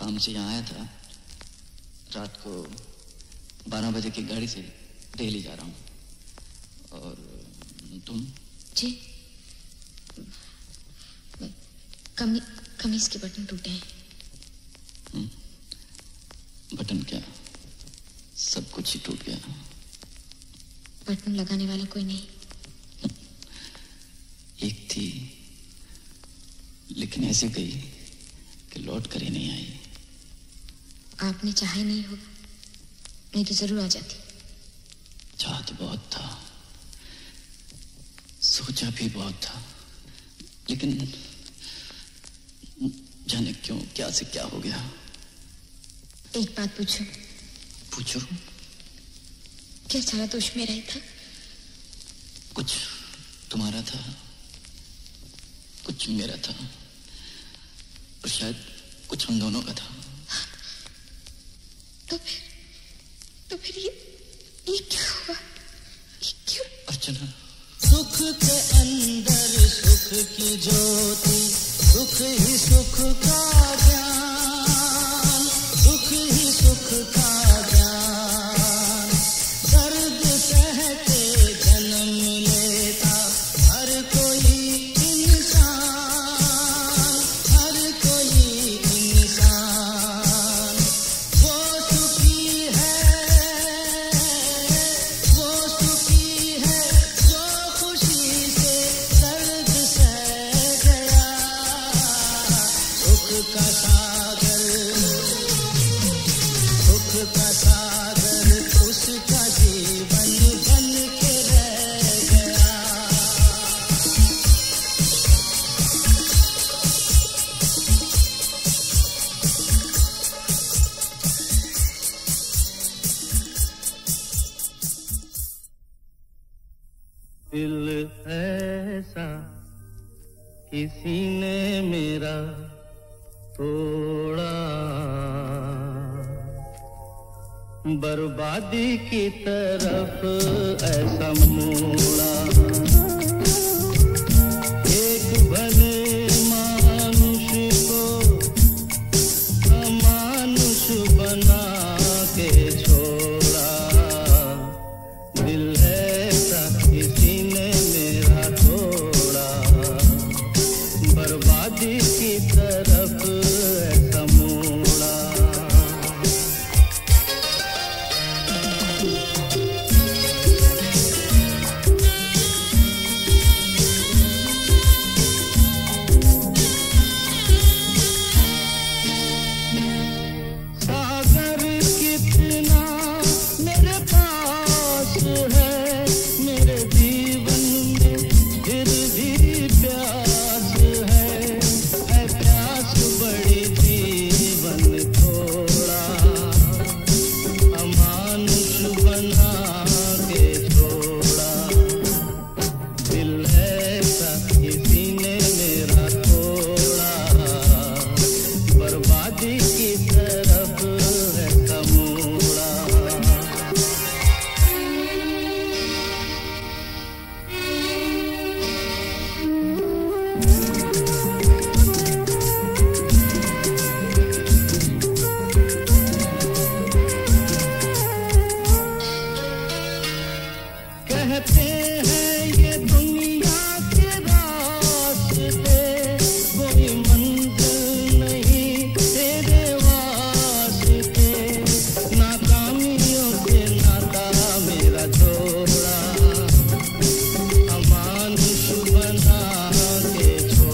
काम से यहाँ आया था। रात को 12 बजे की गाड़ी से दिल्ली जा रहा हूँ। और तुम? जी, कमीज के बटन टूटे हैं। बटन क्या, सब कुछ ही टूट गया। बटन लगाने वाला कोई नहीं। एक थी, लेकिन ऐसे गई कि लौट कर ही नहीं आई। आपने चाहा ही नहीं होगा, नहीं तो जरूर आ जाती। चाह तो बहुत था, सोचा भी बहुत था, लेकिन जाने क्यों क्या से क्या हो गया। एक बात पूछो। पूछो। क्या सारा दोष मेरा ही था? कुछ तुम्हारा था, कुछ मेरा था, और शायद कुछ हम दोनों का था। तो फिर ये क्या हुआ? ये क्यों? अर्चना, सुख के अंदर सुख की ज्योति, सुख ही सुख का ज्ञान, सुख ही सुख का ज्ञान। दर्द सहते जन्म लेता हर कोई इंसान, हर कोई इंसान। वो सुखी है, वो सुखी है जो खुशी से दर्द सह गया। सुख का सागर, सुख का सागर उसका जीवन बन के रह गया। दिल ऐसा किसी ने मेरा तोड़ा, बर्बादी की तरफ ऐसा मोड़ा। एक भले मानुष को अमानुष बना के छोड़ा। दिल ऐसा किसी ने मेरा तोड़ा, बर्बादी की तरफ ऐसा मोड़ा। सागर कितना मेरे पास है, मेरे जीवन में फिर भी प्यास है। प्यास बड़ी जीवन थोड़ा, अमानुष बना के छोड़ा। दिल ऐसा किसी ने मेरा तोड़ा, बर्बादी की तरफ ऐसा मोड़ा। कहते हैं ये दुनिया के रास्ते, कोई मंजिल नहीं तेरे वास्ते। नाकामियों से नाता मेरा जोड़ा, अमानुष बना के छोड़ा।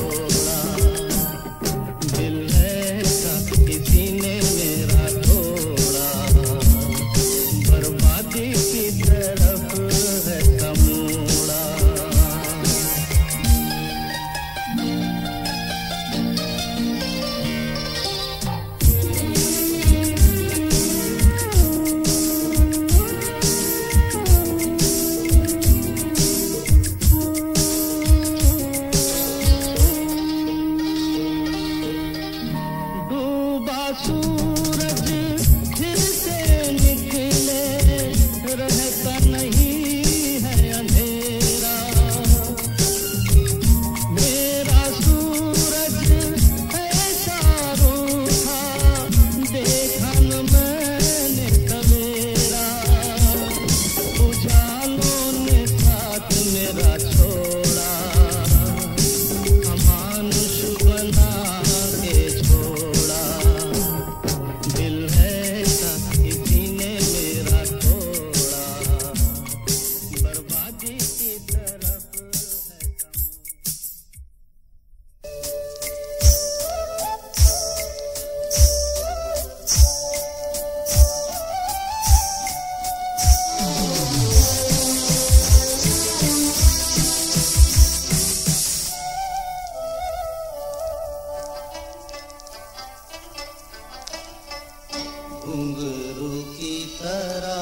घुंघरू की तरह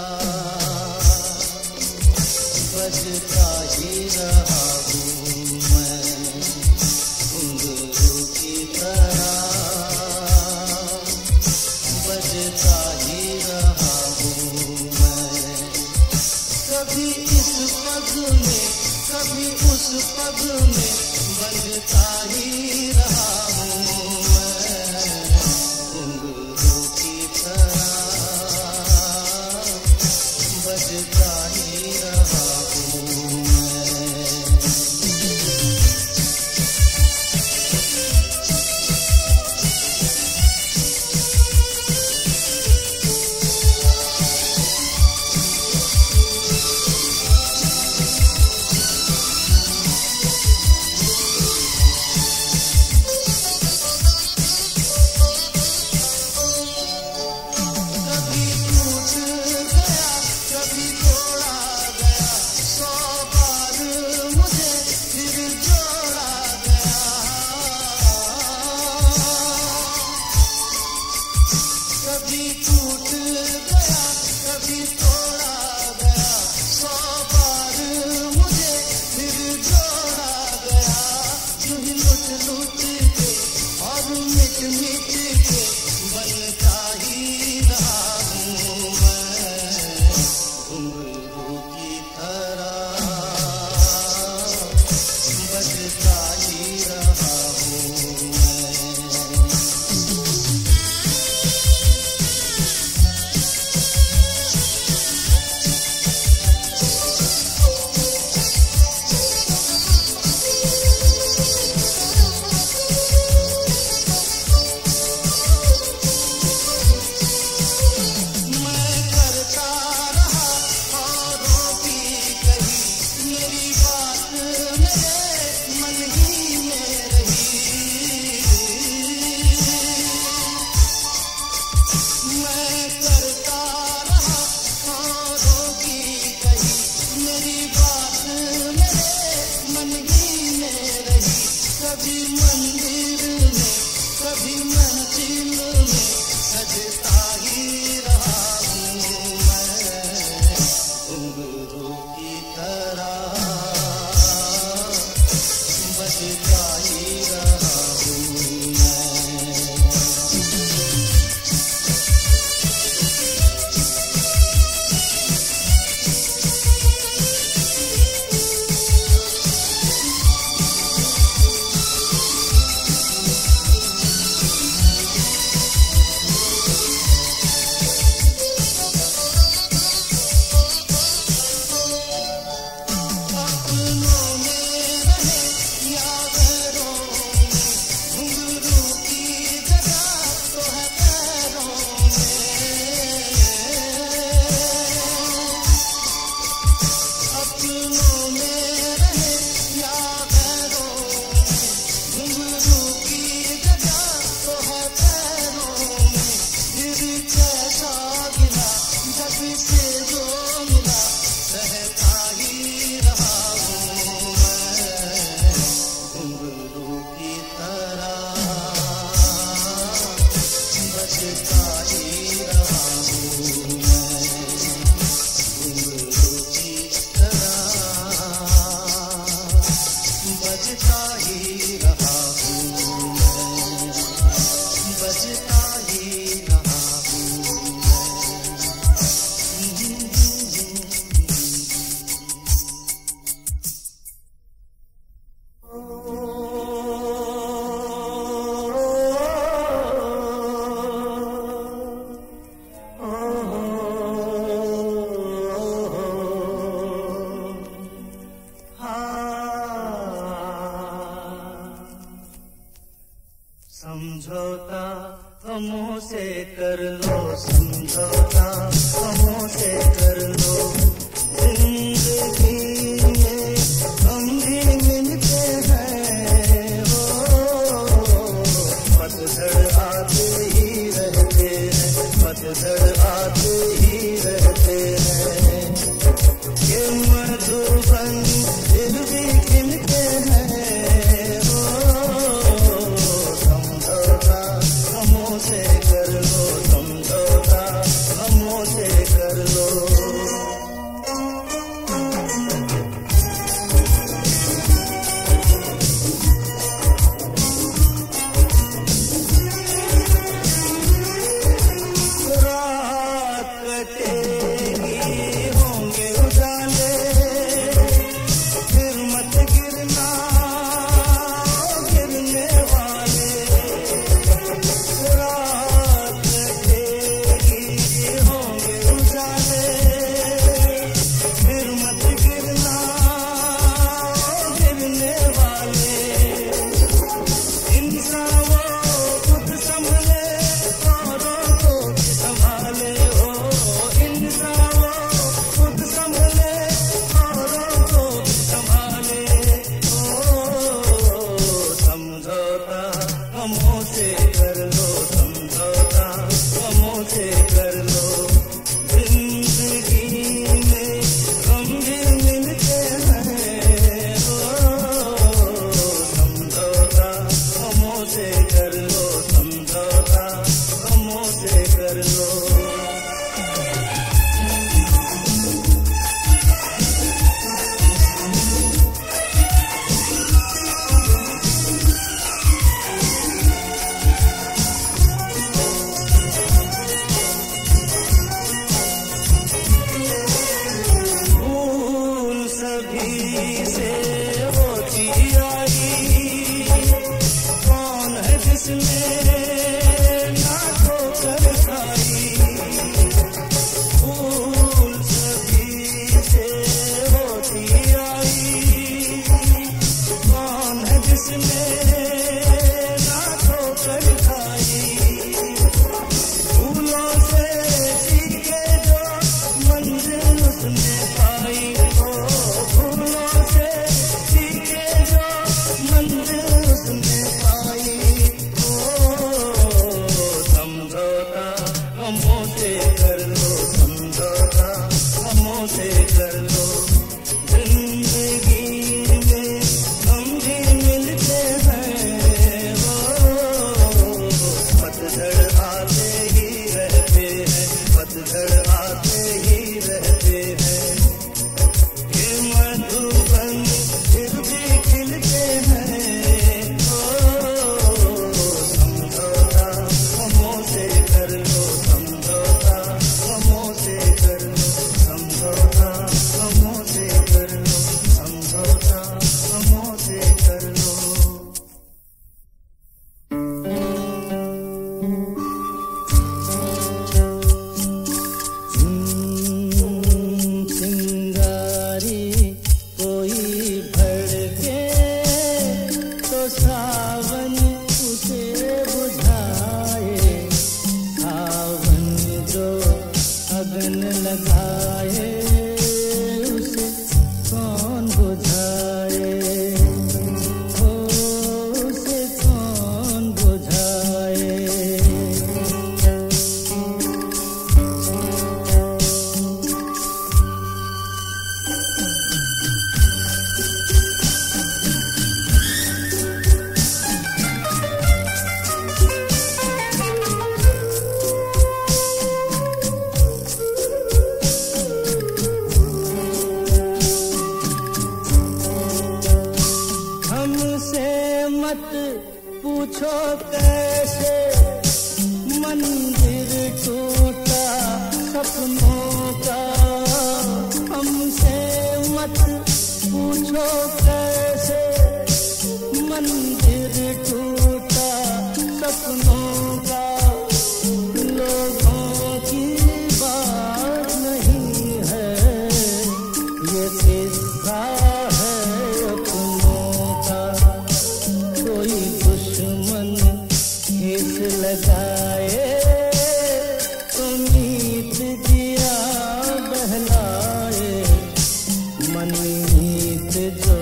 बजता ही रहा हूँ मैं, घुंघरू की तरह बजता ही रहा हूँ मैं। कभी इस पग में कभी उस पग में बजता ही रहा हूँ मैं, घुंघरू की तरह बजता ही रहा हूँ मैं। कभी टूट गया कभी तोड़ा गया, 100 बार मुझे फिर जोड़ा गया। यूं ही लुट लुट के और मिट मिट के बनता ही रहा हूँ मैं, घुंघरू की तरह बजता ही रहा हूँ मैं। कभी मंदिर में कभी मंजिल में सजता ही रहा हूँ मैं, घुंघरू की तरह बजता ही रहा हूँ मैं। समझौता हमों से कर लो, समझौता हमों से कर लो, जिंदगी में हम भी मिलते हैं हो। पतझड़ आते ही रहते हैं, पतझड़ आते ही रहते हैं, ये मधुबन दिल भी खिलते हैं हो। समझौता हमों से कर लो, समझौता उसने पाई। ओ समझौता गमों से कर लो, समझौता गमों से कर लो। जिंदगी में हम भी मिलते हैं, ओ पतझड़ आते ही रहते हैं, पतझड़ आते ही रहते हैं। ये मधुबन फिर भी खिलते हैं, ओ समझौता गमों से कर लो, समझौता गमों से कर लो, समझौता गमों से कर लो, समझौता गमों से कर लो। चिंगारी कोई भड़के तो सावन उसे बुझाए, सावन जो अगन लगाए उसे कौन बुझाए, हो उसे कौन बुझाए। हमसे मत पूछो कैसे मंदिर टूटा सपनों का, हमसे मत पूछो कैसे मंदिर टूटा सपनों का। लोगों की बात नहीं है, ये किस्सा है अपनों का। कोई दुश्मन ठेस लगाए तो मीत दिया बहलाए, मनमीत जो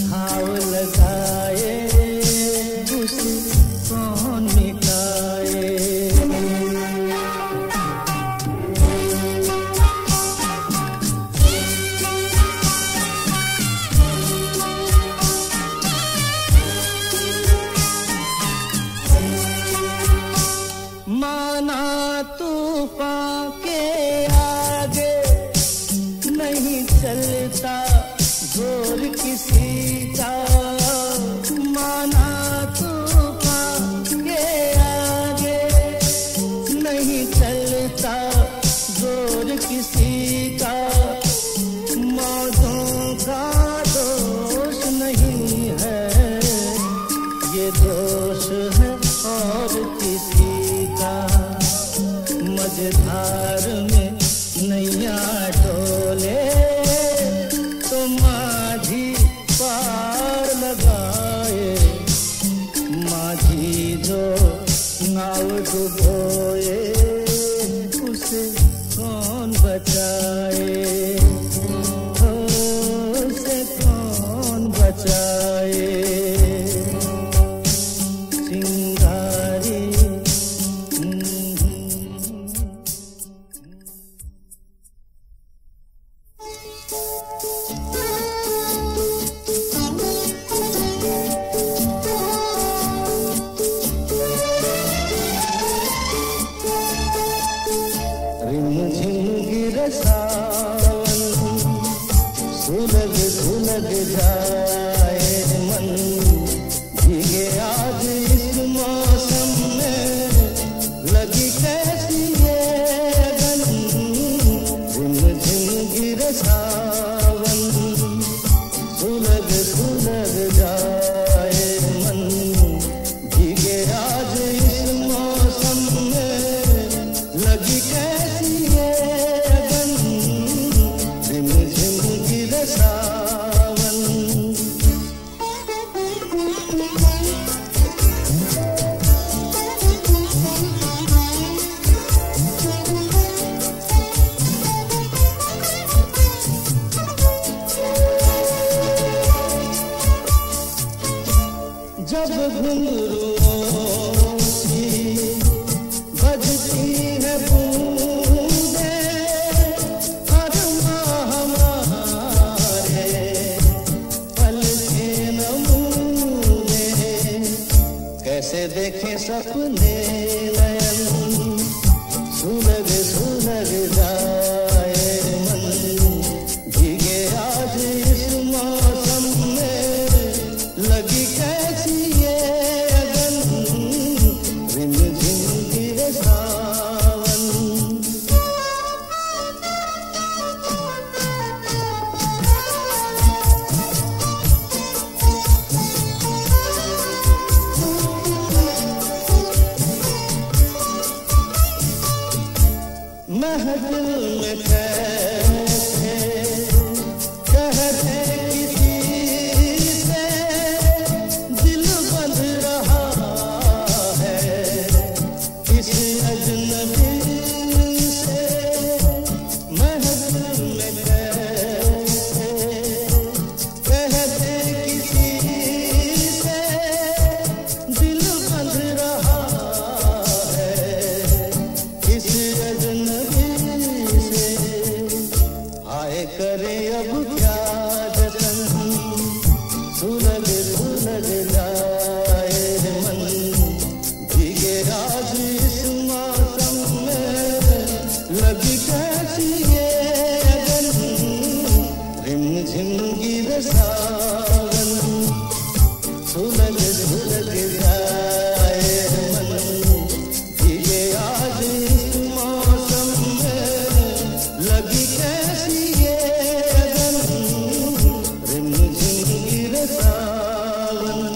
घाव लगाए उसे कौन मिटाए। माना तूफान के आगे नहीं चलता जोर किसी का, माना तूफान के आगे नहीं चलता जोर किसी का। मौजों का दोष नहीं है, ये दोष है और किसी का। मझधार में नैया डोले तो माझी पार लगाए, माझी जो नाव डुबोए उसे कौन बचाए, हो उसे कौन बचाए। चिंगारी जब घुंघरुओं सी बजती है बूंदे, अरमा हमारे पलके नमूने, कैसे देखे सपने नयन, सुलग सुलग जाए मन, भीगे आज इस मौसम में, लगी कैसी ये अगन, रिमझिम गिरे सावन। महफिल में कैसे कहते किसी से, दिल बंध रहा है इस अजनबी से। महफिल में कैसे कहते किसी से, दिल बंध रहा है इस अजनबी से। आए करे अब क्या जतन, सुलग सुलग जाए मन, भीगे आज इस मौसम में, लगी कैसी ये अगन, रिमझिम गिरे सावन, सुलग सुलग जाए मन, भीगे आज इस मौसम में, लगी कैसी ये अगन, रिमझिम गिरे सावन।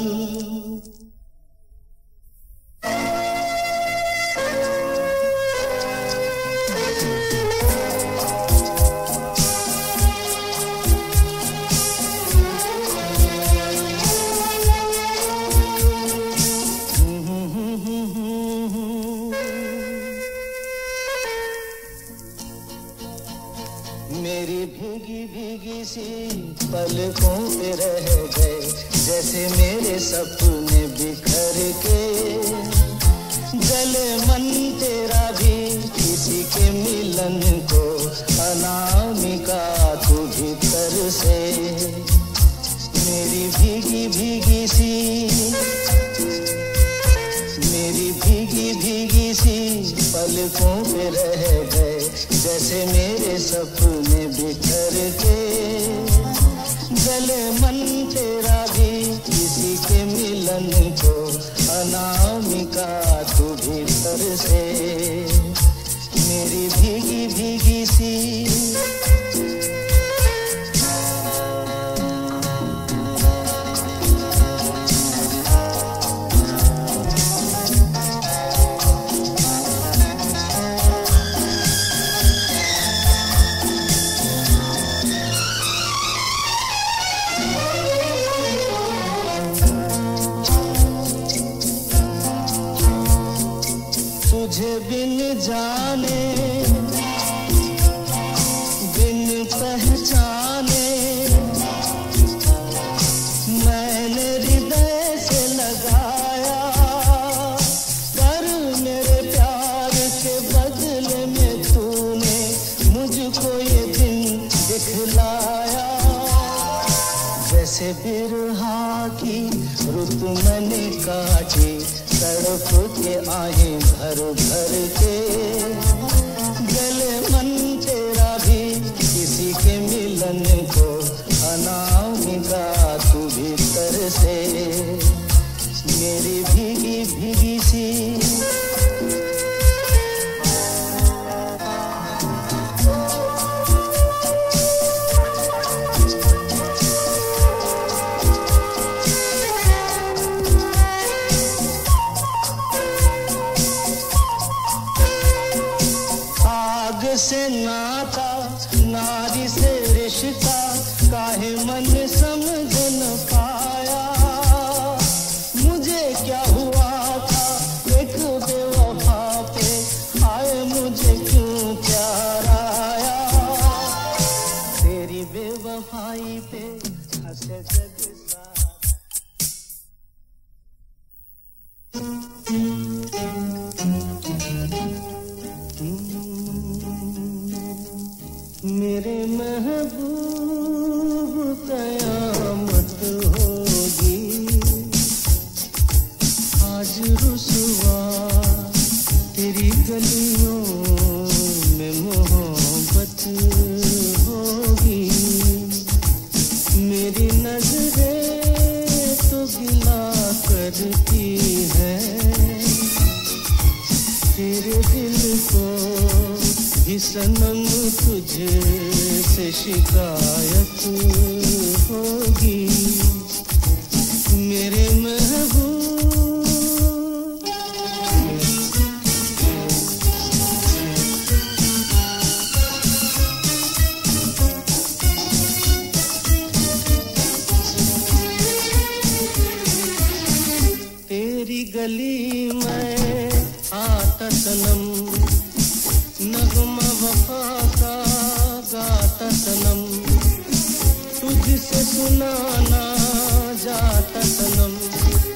मेरी भीगी भीगी सी पलकों पे रह गए, जैसे मेरे सपने बिखर के, जले मन तेरा भी किसी के मिलन को, अनामिका तू भीतर से। मेरी भीगी भीगी सी, मेरी भीगी भीगी सी पलकों पे रह गए, जैसे मेरे सपने बिखर के, जले मन तेरा भी किसी के मिलन को, अनामिका तू भीतर से। मेरी भीगी भीगी सी, तुझे बिन जाने बिन पहचाने, मैंने हृदय से लगाया, कर मेरे प्यार के बदले में तूने मुझको ये दिन दिखलाया। जैसे बिरहा की रुत मैंने काटी, तड़प के आए भर भर के, गले मन तेरा भी किसी के मिलन को, अनामिका तू भीतर से। मेरी भीगी भीगी सी, से नाता नारी से रिश्ता, काहे मन समझ न पाया, मुझे क्या हुआ था एक बेवफा पे, हाय मुझे क्यों प्यार आया, तेरी बेवफाई पे हंसे जग सा। रुसवा तेरी गलियों में मोहब्बत होगी, मेरी नजरें तो गिला करती है, तेरे दिल को भी सनम तुझसे शिकायत होगी, मेरे महबूब। तेरी गली में आता सनम, नगमा वफा का गाता सनम, तुझसे सुनाना जाता सनम,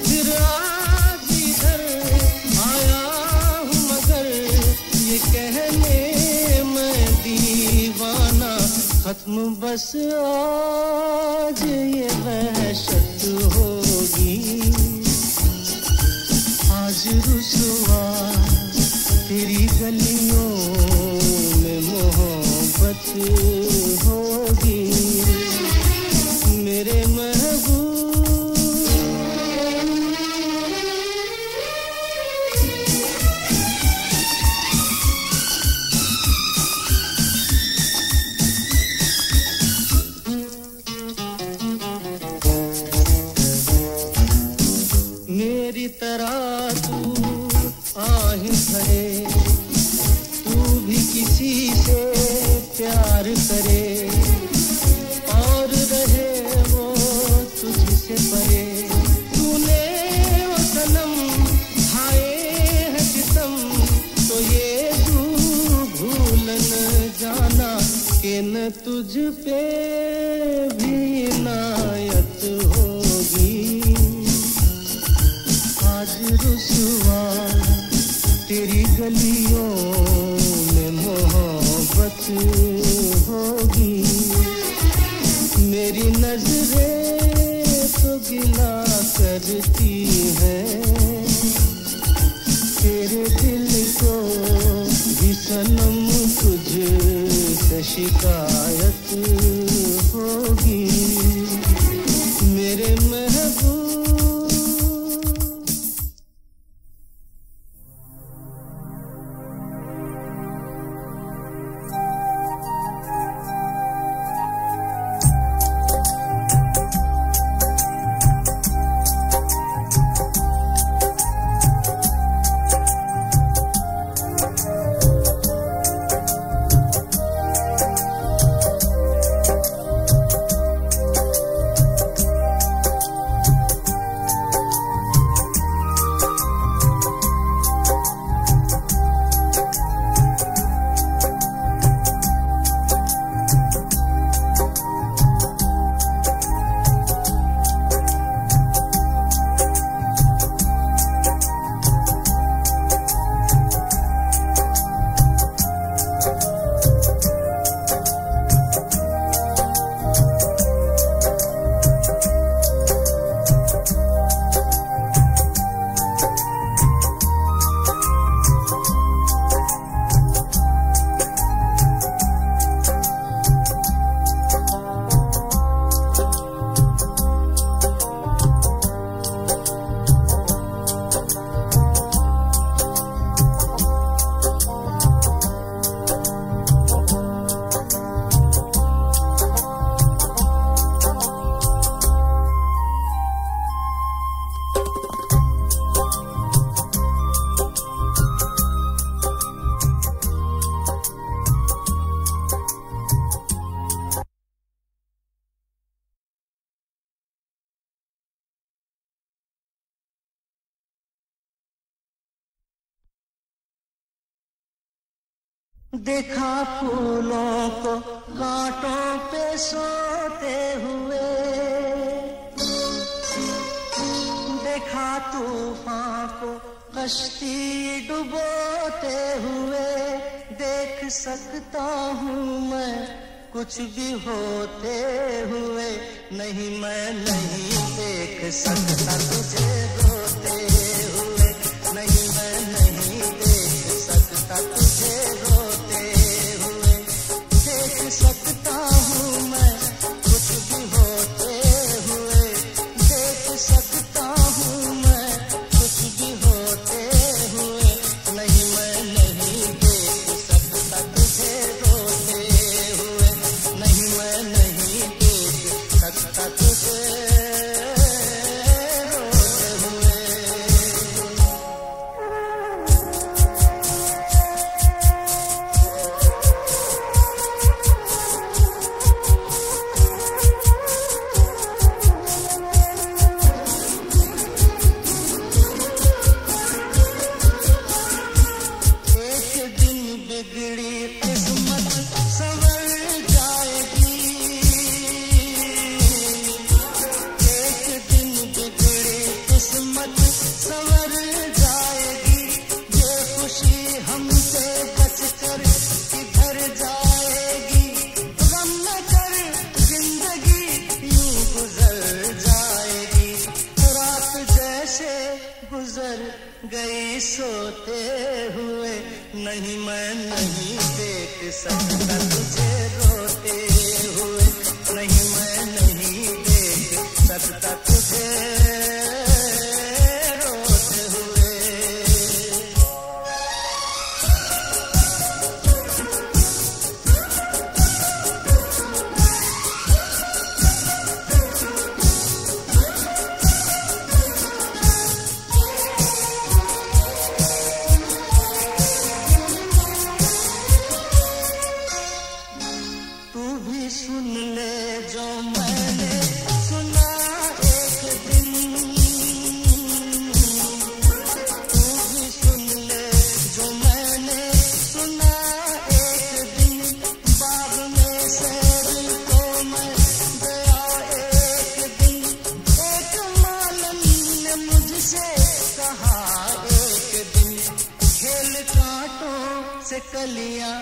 फिर आज इधर आया हूँ मगर ये कहने मैं दीवाना, खत्म बस आज ये वहशत होगी, आज रुसवा तेरी गलियों में मोहब्बत होगी, मेरे महबूब। मेरी तरह तू आहें भरे, तू भी किसी से प्यार करे और रहे वो तुझसे परे, तूने वो सनम खाए हैं सितम, तो ये तू भूल न जाना कि न तुझ पे भी इनायत होगी, आज रुसवा तेरी गलियों में मोहब्बत होगी, मेरी नजरें तो गिला करती है, तेरे दिल को भी सनम तुझसे शिकायत होगी, मेरे महबूब। देखा फूलों को कांटों पे सोते हुए, देखा तूफान को कश्ती डुबोते हुए, देख सकता हूँ मैं कुछ भी होते हुए, नहीं मैं नहीं देख सकता तुझे रोते हुए। गुजर गई सोते हुए, नहीं मैं नहीं देख सकता तुझे रोते हुए, नहीं मैं नहीं देख सकता तुझे रोते हुए। सुन ले जो मैंने सुना एक दिन, तू भी सुन ले जो मैंने सुना एक दिन, बाग में सैर को मैं गया एक दिन, एक मालन ने मुझसे कहा एक दिन, खेल कांटों से कलियां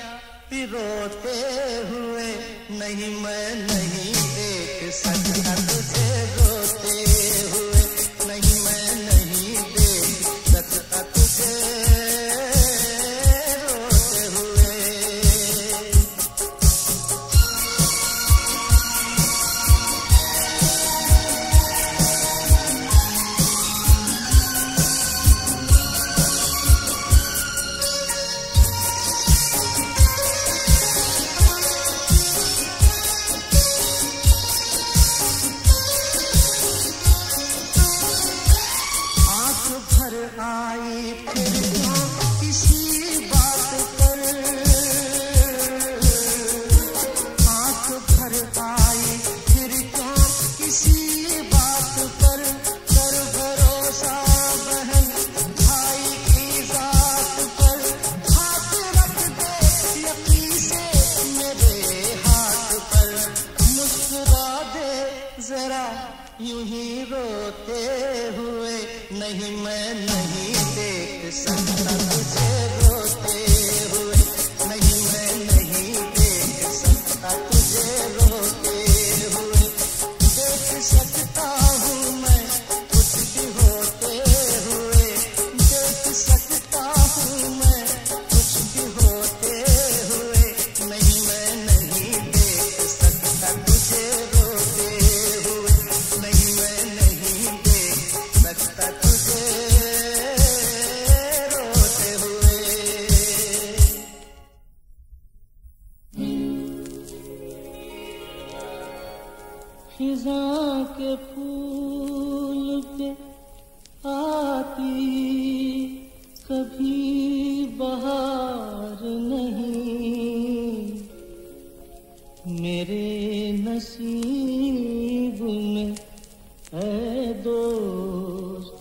पिरोते हुए, नहीं मैं नहीं देख सकता तुझे रोते हुए, नहीं मैं नहीं देख सकता तुझे रोते हुए। आई फिर क्यों किसी बात पर, आंख भर आई फिर क्यों किसी बात पर, कर भरोसा बहन भाई की जात पर, हाथ रख दे यकीन से मेरे हाथ पर, मुस्कुरा दे जरा यूं ही रोते हुए, नहीं मैं नहीं देख सकता तुझे रोते हुए, नहीं मैं नहीं देख सकता तुझे रोते हुए, देख सकता हूँ मैं कुछ भी होते हुए, देख सकता हूँ मैं कुछ भी होते हुए, नहीं मैं नहीं देख सकता तुझे रोते हुए, नहीं मैं नहीं देख सकता तुझे रोते हुए। खिज़ां के फूल पे आती कभी बहार नहीं, मेरे नसीब में है दोस्त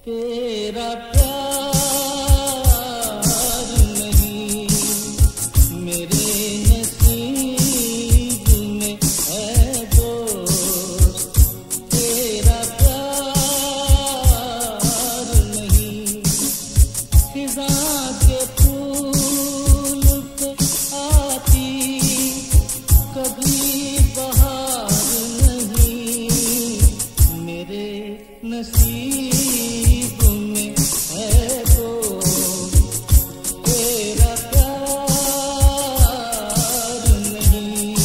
तेरा प्यार नहीं, मेरे नसीब में है दोस्त तेरा प्यार नहीं। खिज़ां के फूल पे आती कभी बहार नहीं, मेरे नसीब में है तो तेरा प्यार नहीं।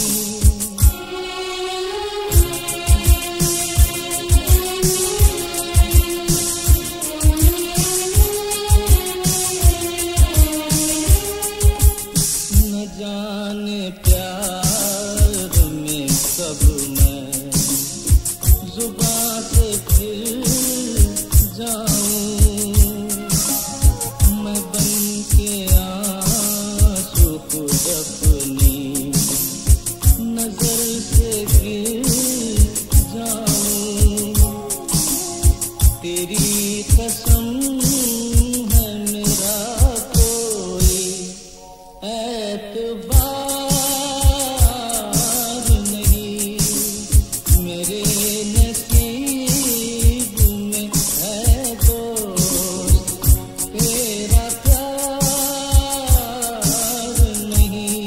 न जाने प्यार में कब मैं जुबां से फिर जाऊं, मैं बन के आंसू खुद अपनी नजर से गिर जाऊं, तेरी कसम है मेरा कोई एतबार नहीं, मेरे नसीब में है दोस्त तेरा प्यार नहीं।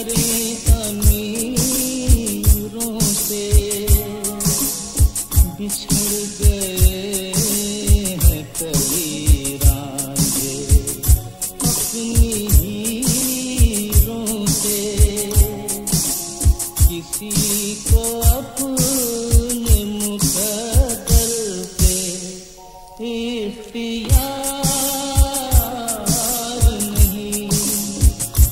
करें अमीरों से, बिछड़ गए हैं कभी रांझे अपनी हीरों से। किसी को अपने मुकद्दर पे इख्तियार नहीं,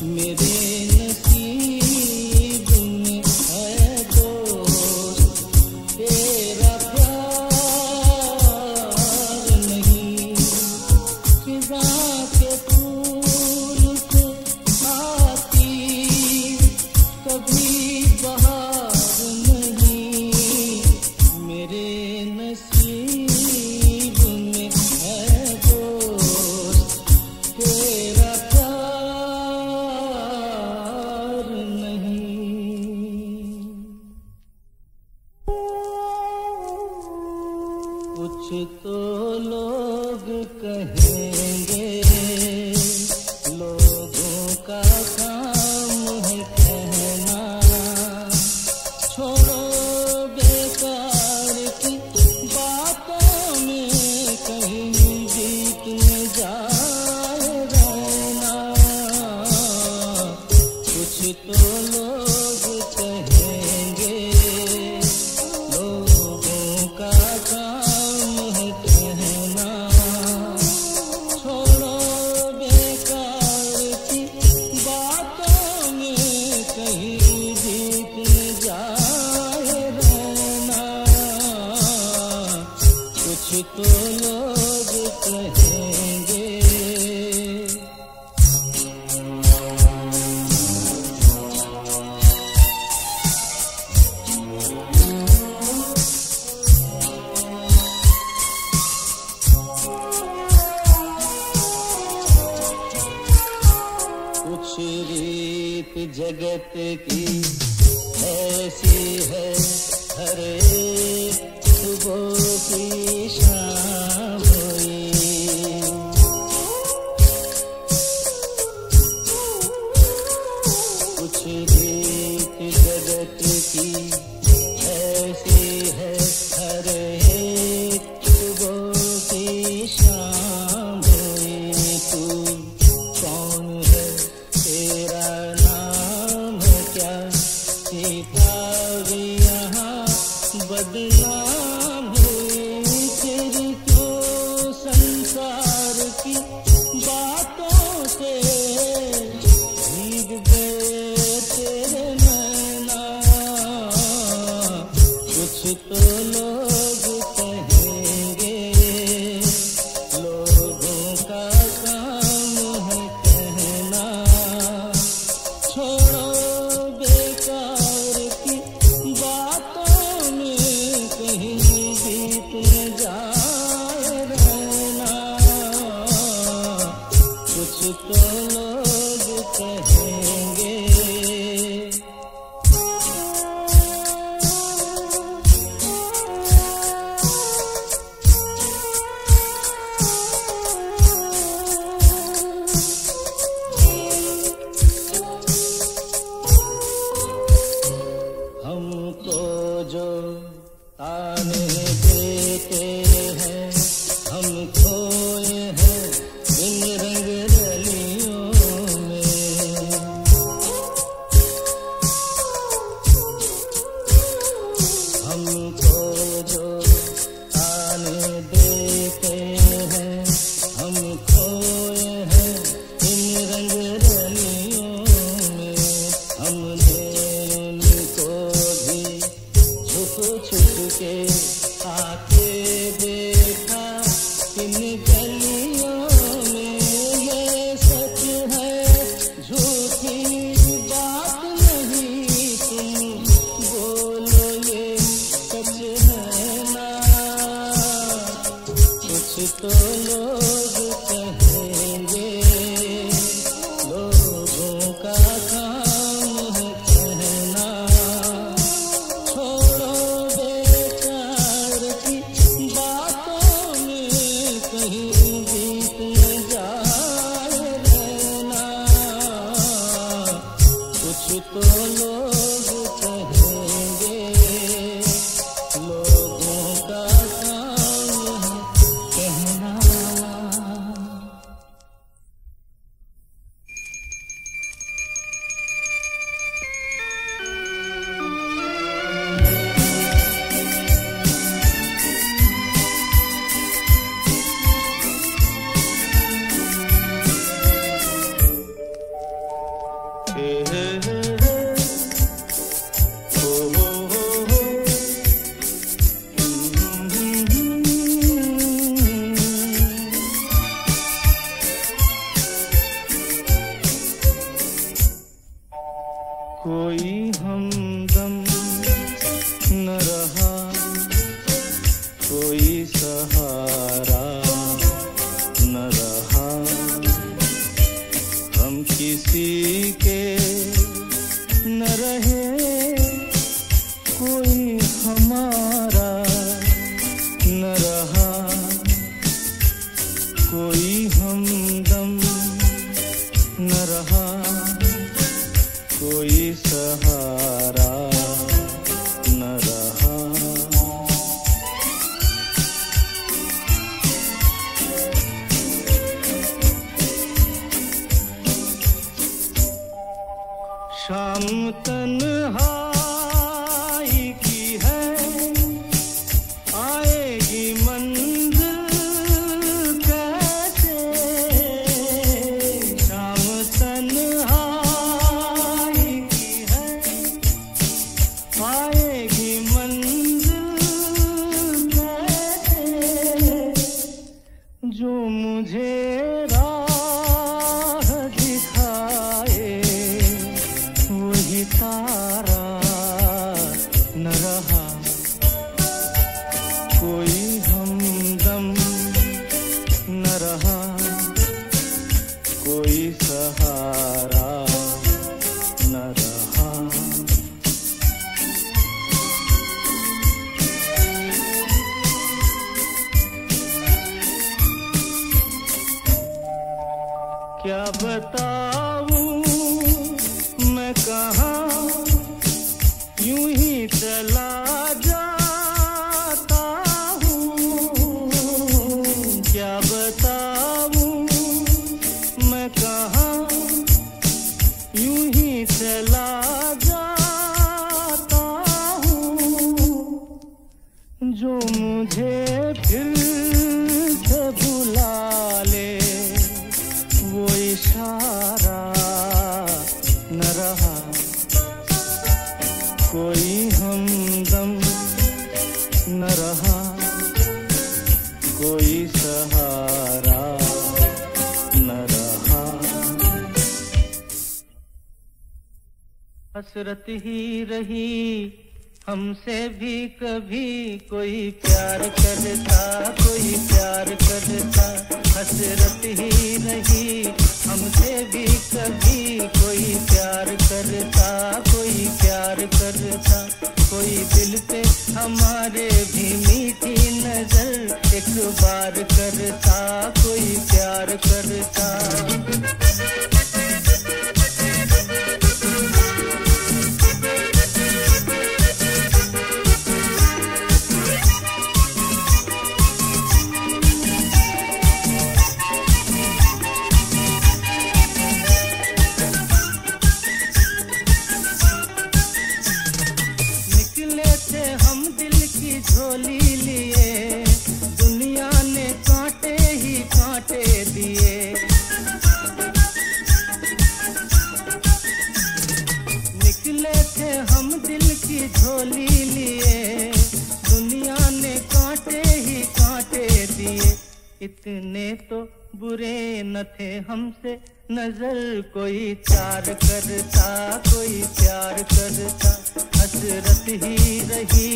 मेरे नसीब में है दोस्त तेरा प्यार नहीं। खिज़ा के फूल से आती कभी बहार नहीं, मेरे नसीब में है दोस्त तेरा प्यार नहीं। कुछ तो लोग कहेंगे, लोगों का काम है कहना, छोड़ो बेकार की बातों में कहीं बीत न जाए रहना। कुछ तो लोग कहेंगे, लोगों का काम है कहना, छोड़ो बेकार की बातों में कहीं बीत न जाए रहना। कुछ तो लोग कहेंगे। कुछ रीत जगत की ऐसी है, हर एक सुबह की शाम हुई। कुछ रीत जगत की ऐसी है, हर एक सुबह की शाम हुई। तू कौन है, तेरा नाम है क्या, किताब यहाँ बदनाम हुई। तेरी तो कोई हमदम न रहा, कोई सहारा न रहा, हम किसी के न रहे, कोई हमारा न रहा, कोई हमदम न रहा, कोई सहारा न रहा। शाम तन्हाई की है, आएगी मंजिल कैसे, शाम तन्हाई की है, आएगी मंजिल कैसे, जो मुझे राह दिखाए वही तारा न रहा, कोई हमदम न रहा, कोई सहारा न रहा। क्या बताऊं मैं कहाँ, यूं ही चला जाता हूँ, क्या बताऊं मैं कहाँ, यूं ही चला जाता हूँ, जो मुझे फिर से बुला ले वो इशारा न रहा, कोई हमदम न रहा, कोई सहारा न रहा। हसरत ही रही हमसे भी कभी, कोई प्यार करता, कोई प्यार करता, हसरत ही रही हमसे भी कभी, कोई प्यार करता, कोई प्यार करता, कोई दिल पे हमारे भी मीठी नजर एक बार करता, कोई प्यार करता। झोली लिए दुनिया ने कांटे ही कांटे दिए, निकले थे हम दिल की झोली लिए, दुनिया ने कांटे ही कांटे दिए, इतने तो बुरे न थे हमसे, नजर कोई चार करता, कोई प्यार करता, हसरत ही रही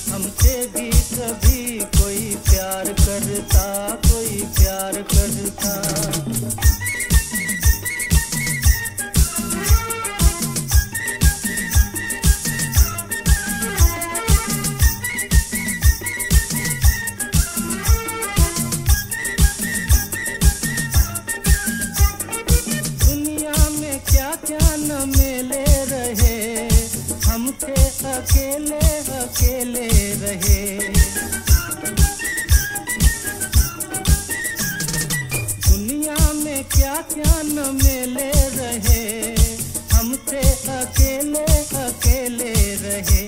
हमसे भी कभी, कोई प्यार करता, कोई प्यार करता। क्या न मेले रहे, हम थे अकेले अकेले रहे, दुनिया में क्या क्या न मेले रहे, हम थे अकेले अकेले रहे,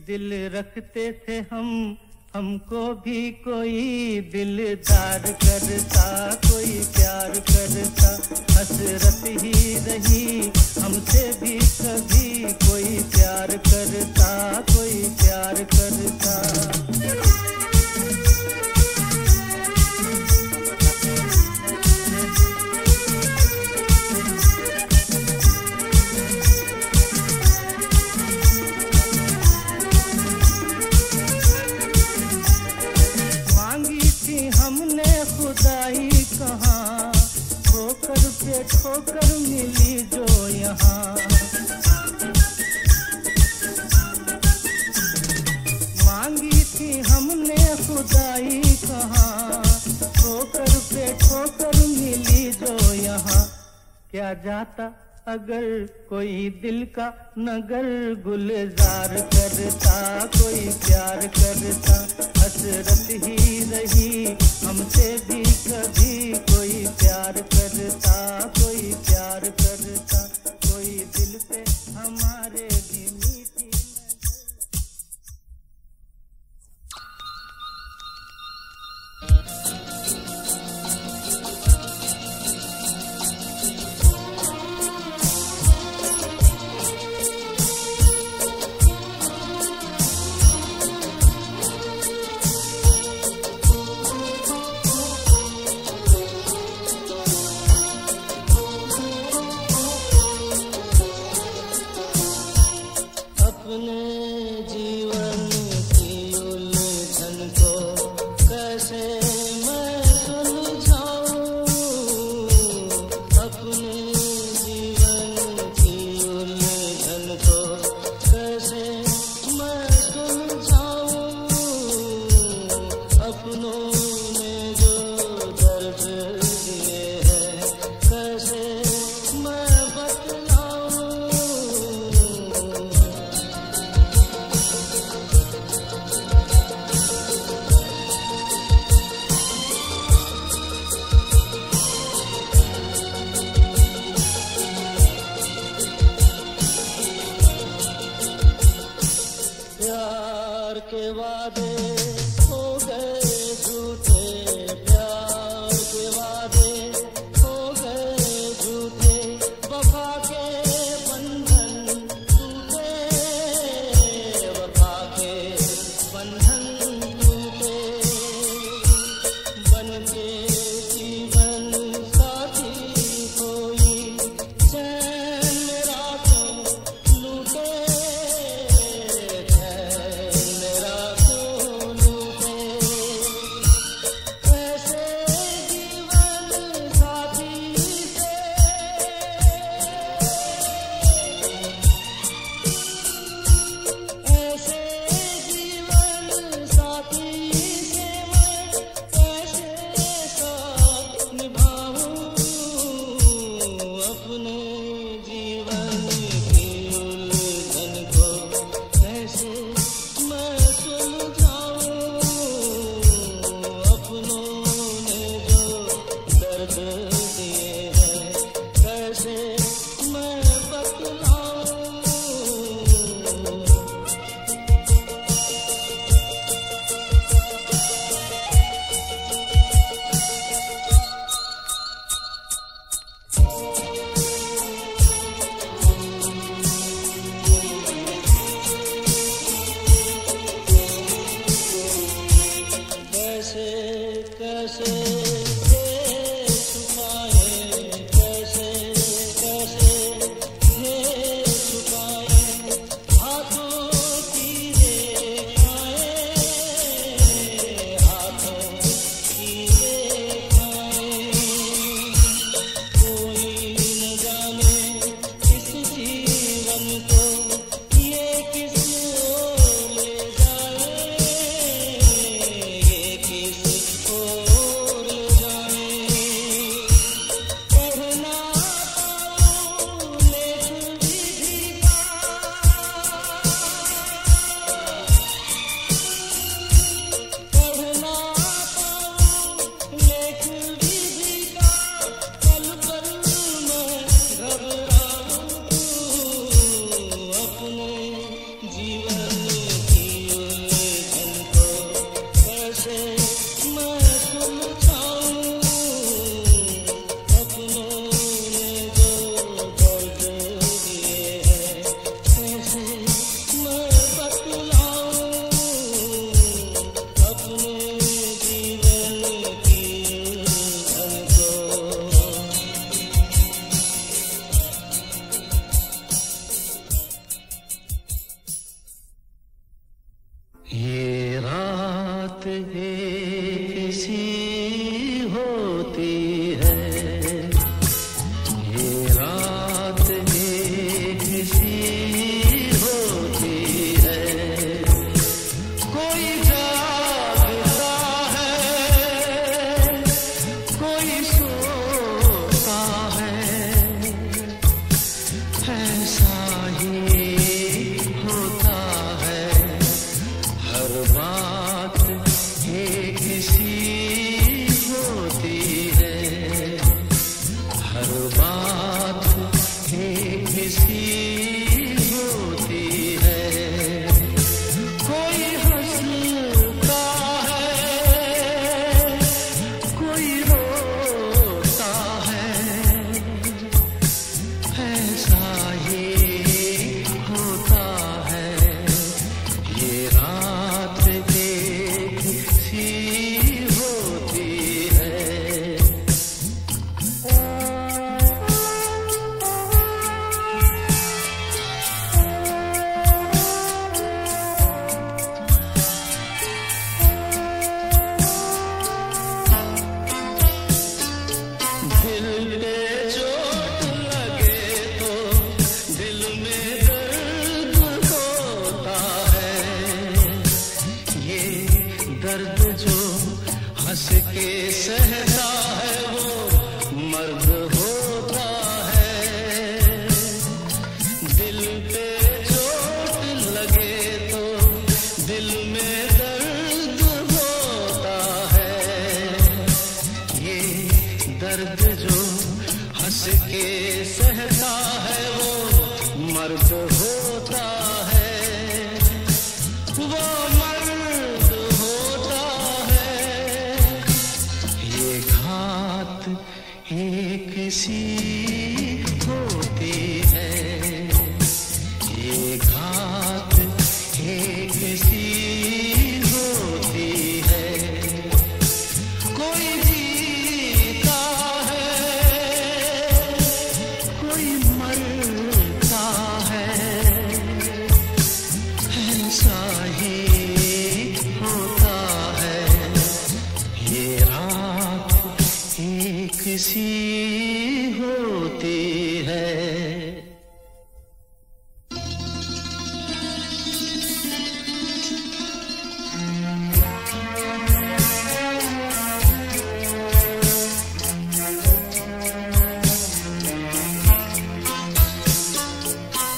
दिल रखते थे हम, हमको भी कोई दिलदार करता, कोई प्यार करता, हसरत ही रही हमसे भी कभी, कोई प्यार करता, कोई प्यार करता। ठोकर मिली जो यहाँ। मांगी थी हमने खुदाई कहाँ, ठोकर पे ठोकर मिली जो यहाँ। क्या जाता अगर कोई दिल का नगर गुलजार करता, कोई प्यार करता। हसरत ही रही हमसे भी कभी, कोई प्यार करता, कोई प्यार करता। कोई दिल पे हमारे भी मीठी घात एक सी होती है, कोई हंसता है, कोई रोता है, ऐसा ही होता है ये रात एक सी होती है। दिल पे चोट लगे तो दिल में दर्द होता है, ये दर्द जो हंस के सहता है वो मर्द होता है। दिल पे चोट लगे तो दिल में दर्द होता है, ये दर्द जो हंस के सहता है वो मर्द होता है, वो मर्द होता है। ये घात एक सी होती है, ये घात एक सी होती है, कोई जीता है, कोई मरता है, ऐसा ही होता है ये रात एक सी होती है।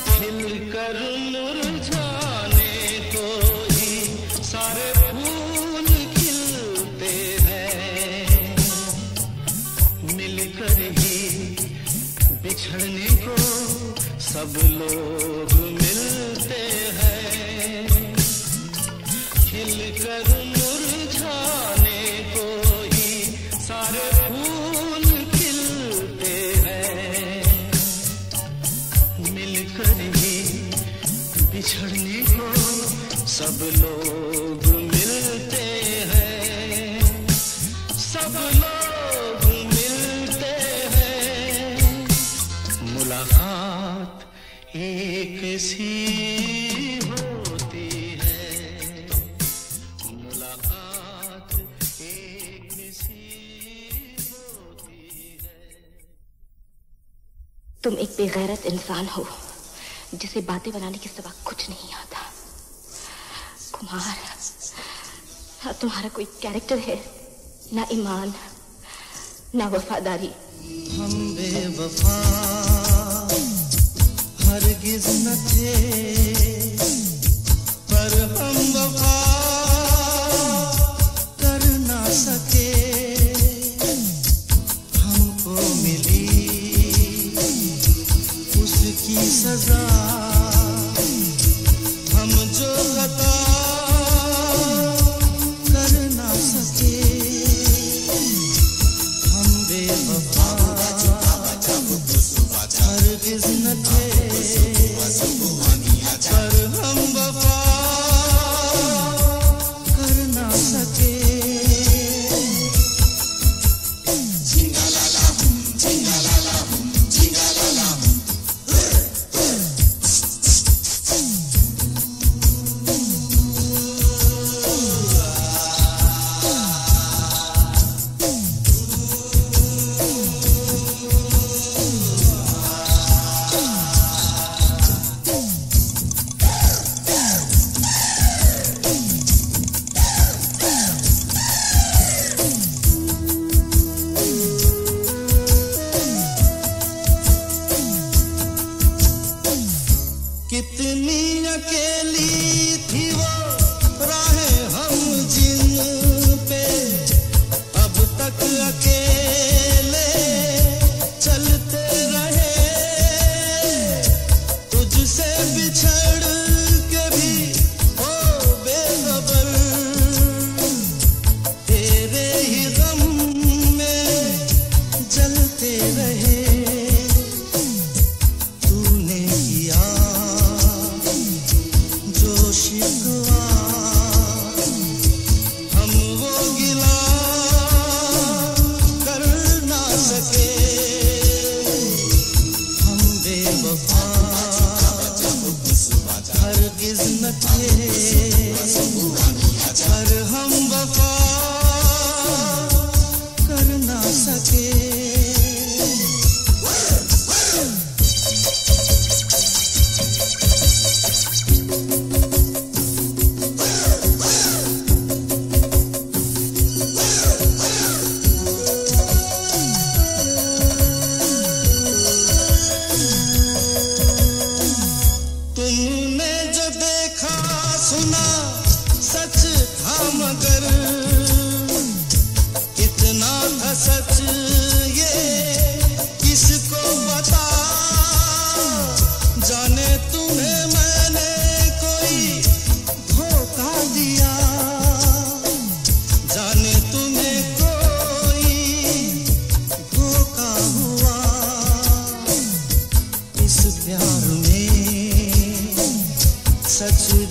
खिलकर मुरझाने को ही सारे फूल खिलते हैं, मिलकर ही बिछड़ने को सब लोग मिलते हैं। खिलकर मुरझाने को ही सारे फूल खिलते हैं, मिलकर ही बिछड़ने को सब लोग मिलते हैं, सब लोग मिलते हैं। मुलाकात एक सी होती है, मुलाकात एक सी होती है। तुम एक बेगैरत इंसान हो जिसे बातें बनाने के सिवा कुछ नहीं आता। कुमार, ना तुम्हारा कोई कैरेक्टर है, ना ईमान, ना वफादारी। हम बेवफा हरगिज न थे, पर हम वफा कर ना सके। हमको मिली उसकी सजा, हम जो खता कर ना सके। हम बेवफा हरगिज न थे, पर हम वफा कर ना सके। प्यार में सच